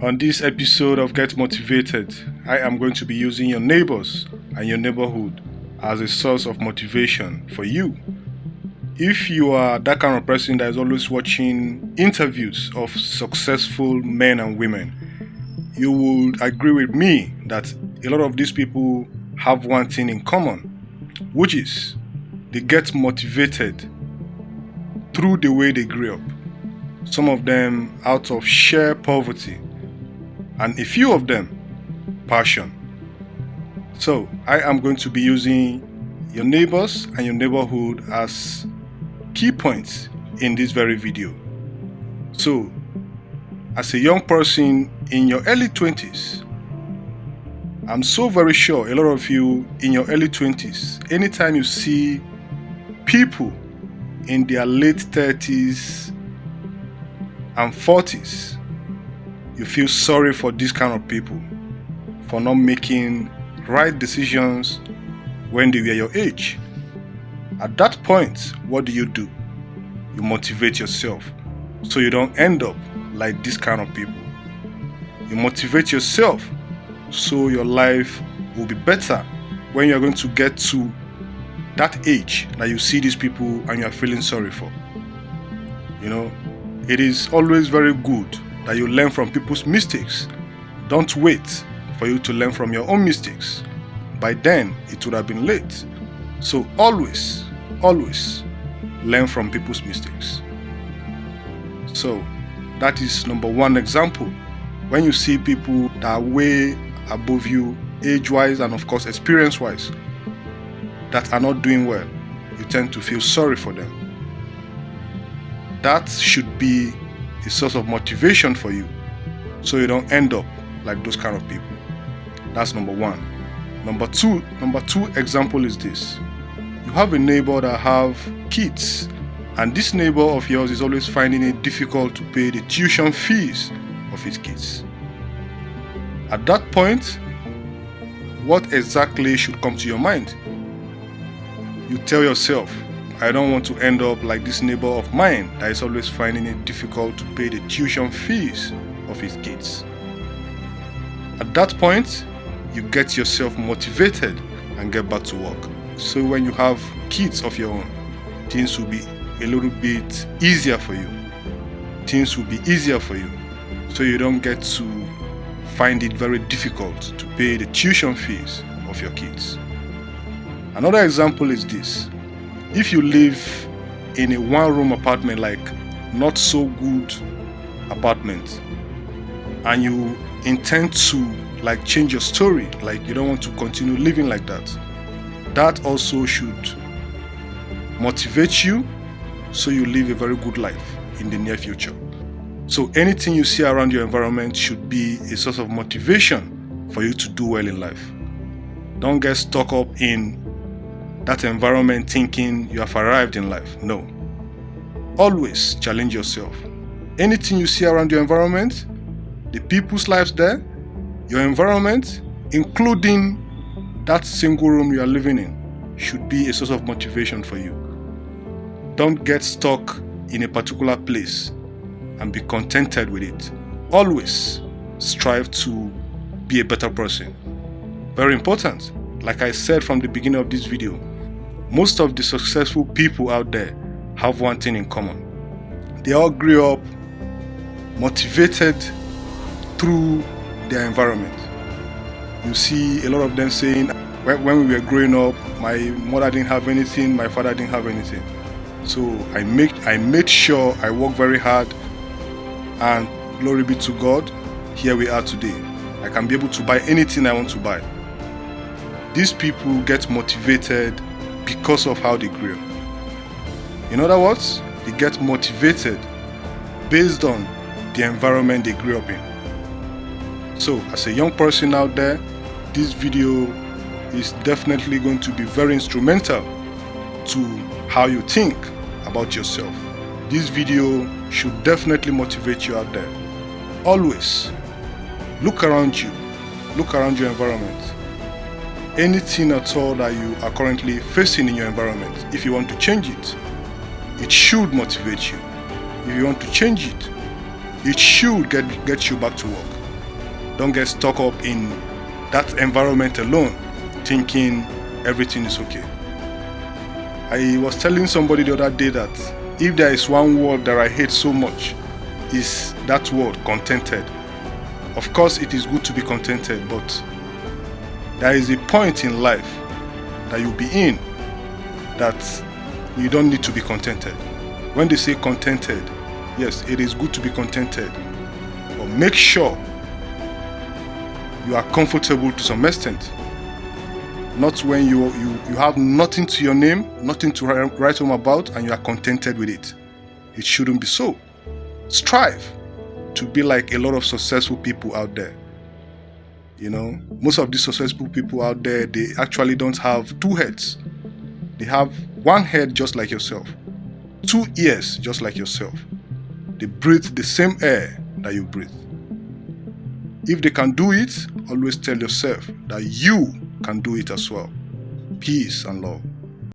On this episode of Get Motivated, I am going to be using your neighbors and your neighborhood as a source of motivation for you. If you are that kind of person that is always watching interviews of successful men and women, you will agree with me that a lot of these people have one thing in common, which is they get motivated through the way they grew up. Some of them out of sheer poverty, and a few of them passion. So I am going to be using your neighbors and your neighborhood as key points in this very video. So as a young person in your early 20s, I'm so very sure a lot of you in your early 20s, anytime you see people in their late 30s and 40s, you feel sorry for these kind of people for not making right decisions when they were your age. At that point, what do? You motivate yourself so you don't end up like this kind of people. You motivate yourself so your life will be better when you're going to get to that age that you see these people and you are feeling sorry for. It is always very good that you learn from people's mistakes. Don't wait for you to learn from your own mistakes. By then, it would have been late. So always learn from people's mistakes. So that is number one example. When you see people that are way above you, age-wise and of course experience-wise, that are not doing well, you tend to feel sorry for them. That should be a source of motivation for you, so you don't end up like those kind of people. That's number one. Number two example is this. You have a neighbor that have kids, and this neighbor of yours is always finding it difficult to pay the tuition fees of his kids. At that point, what exactly should come to your mind? You tell yourself, I don't want to end up like this neighbor of mine that is always finding it difficult to pay the tuition fees of his kids. At that point, you get yourself motivated and get back to work. So when you have kids of your own, things will be a little bit easier for you. Things will be easier for you, so you don't get to find it very difficult to pay the tuition fees of your kids. Another example is this. If you live in a one-room apartment, like not so good apartment, and you intend to like change your story, like you don't want to continue living like that, that also should motivate you so you live a very good life in the near future. So anything you see around your environment should be a source of motivation for you to do well in life. Don't get stuck up in that environment thinking you have arrived in life. No. Always challenge yourself. Anything you see around your environment, the people's lives there, your environment, including that single room you are living in, should be a source of motivation for you. Don't get stuck in a particular place and be contented with it. Always strive to be a better person. Very important. Like I said from the beginning of this video, most of the successful people out there have one thing in common. They all grew up motivated through their environment. You see a lot of them saying, when we were growing up, my mother didn't have anything, my father didn't have anything. So I made sure I worked very hard, and glory be to God, here we are today. I can be able to buy anything I want to buy. These people get motivated because of how they grew up. In other words, they get motivated based on the environment they grew up in. So as a young person out there, this video is definitely going to be very instrumental to how you think about yourself. This video should definitely motivate you out there. Always look around you, look around your environment. Anything at all that you are currently facing in your environment, if you want to change it, it should motivate you. If you want to change it, it should get you back to work. Don't get stuck up in that environment alone, thinking everything is okay. I was telling somebody the other day that if there is one word that I hate so much, is that word, contented. Of course, it is good to be contented, but there is a point in life that you'll be in that you don't need to be contented. When they say contented, yes, it is good to be contented, but make sure you are comfortable to some extent. Not when you have nothing to your name, nothing to write home about, and you are contented with it. It shouldn't be so. Strive to be like a lot of successful people out there. Most of these successful people out there, they actually don't have two heads. They have one head just like yourself, two ears just like yourself. They breathe the same air that you breathe. If they can do it, always tell yourself that you can do it as well. Peace and love.